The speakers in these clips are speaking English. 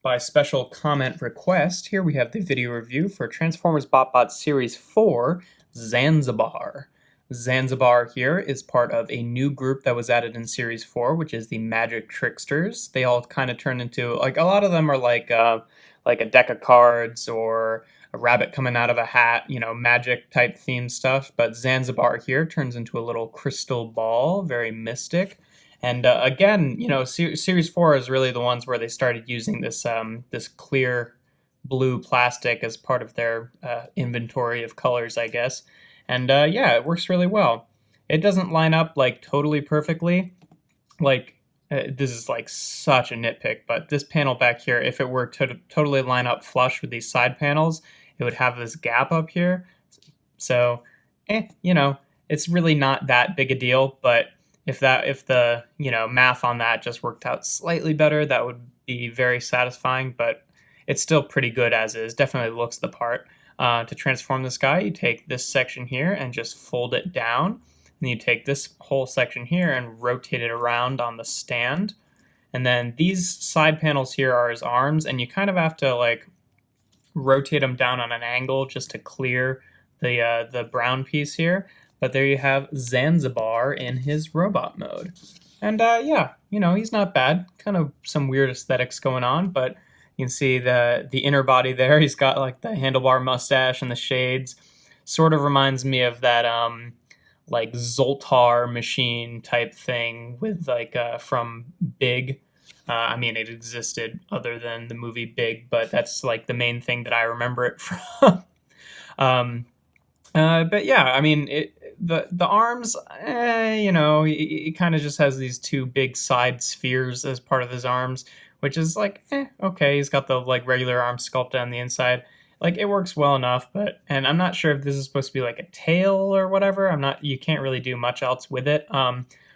By special comment request, here we have the video review for Transformers BotBots Series 4, Zanzabar. Zanzabar here is part of a new group that was added in Series 4, which is the Magic Tricksters. They all kind of turn into, like, a lot of them are like a deck of cards or a rabbit coming out of a hat, you know, magic type theme stuff. But Zanzabar here turns into a little crystal ball, very mystic. And again, you know, Series 4 is really the ones where they started using this this clear blue plastic as part of their inventory of colors, I guess. And yeah, it works really well. It doesn't line up like totally perfectly. Like this is like such a nitpick, but this panel back here, if it were to totally line up flush with these side panels, it would have this gap up here. So, you know, it's really not that big a deal, but if the you know math on that just worked out slightly better, that would be very satisfying. But it's still pretty good as is. Definitely looks the part. To transform this guy, you take this section here and just fold it down. And you take this whole section here and rotate it around on the stand. And then these side panels here are his arms, and you kind of have to like rotate them down on an angle just to clear the brown piece here. But there you have Zanzabar in his robot mode. And yeah, you know, he's not bad. Kind of some weird aesthetics going on, but you can see the inner body there. He's got like the handlebar mustache and the shades. Sort of reminds me of that like Zoltar machine type thing with like from Big. I mean, it existed other than the movie Big, but that's like the main thing that I remember it from. But yeah, I mean, the arms, you know, he kind of just has these two big side spheres as part of his arms, which is like, okay. He's got the like regular arm sculpt on the inside. Like, it works well enough, and I'm not sure if this is supposed to be like a tail or whatever. You can't really do much else with it.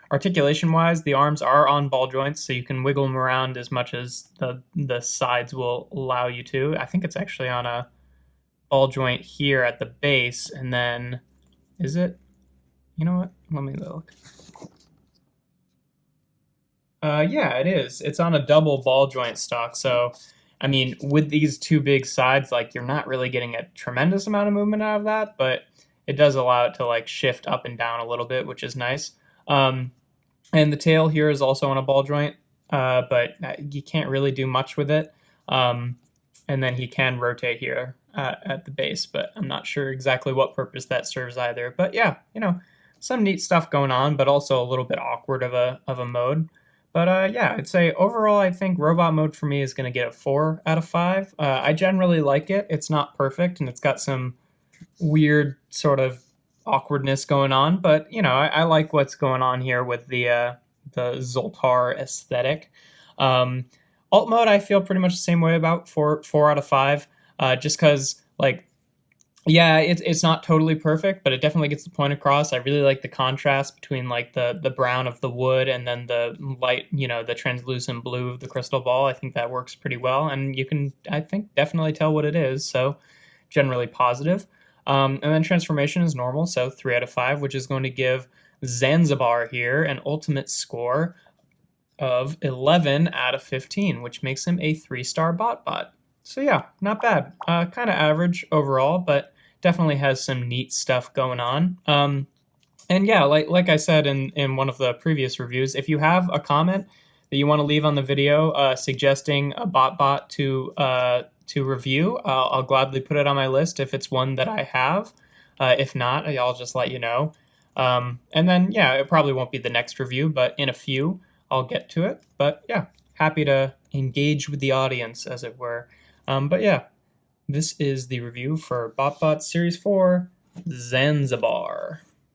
Articulation wise, the arms are on ball joints, so you can wiggle them around as much as the sides will allow you to. I think it's actually on a ball joint here at the base, and then is it? You know what? Let me look. Yeah, it is. It's on a double ball joint stock. So, I mean, with these two big sides, like, you're not really getting a tremendous amount of movement out of that, but it does allow it to like shift up and down a little bit, which is nice. And the tail here is also on a ball joint, but you can't really do much with it. And then he can rotate here at the base, but I'm not sure exactly what purpose that serves either. But yeah, you know, some neat stuff going on, but also a little bit awkward of a mode. But yeah, I'd say overall, I think robot mode for me is going to get a 4 out of 5. I generally like it. It's not perfect, and it's got some weird sort of awkwardness going on, but you know, I like what's going on here with the Zoltar aesthetic. Alt mode, I feel pretty much the same way about 4 out of 5. Just because, like, yeah, it's not totally perfect, but it definitely gets the point across. I really like the contrast between like the brown of the wood and then the light, you know, the translucent blue of the crystal ball. I think that works pretty well, and you can, I think, definitely tell what it is. So generally positive. And then transformation is normal, so 3 out of 5, which is going to give Zanzabar here an ultimate score of 11 out of 15, which makes him a 3-star BotBot. So yeah, not bad. Kind of average overall, but definitely has some neat stuff going on. And yeah, like I said in one of the previous reviews, if you have a comment that you want to leave on the video suggesting a BotBot to review, I'll gladly put it on my list if it's one that I have. If not, I'll just let you know. And then, yeah, it probably won't be the next review, but in a few, I'll get to it. But yeah, happy to engage with the audience, as it were. But yeah, this is the review for BotBots Series 4, Zanzabar.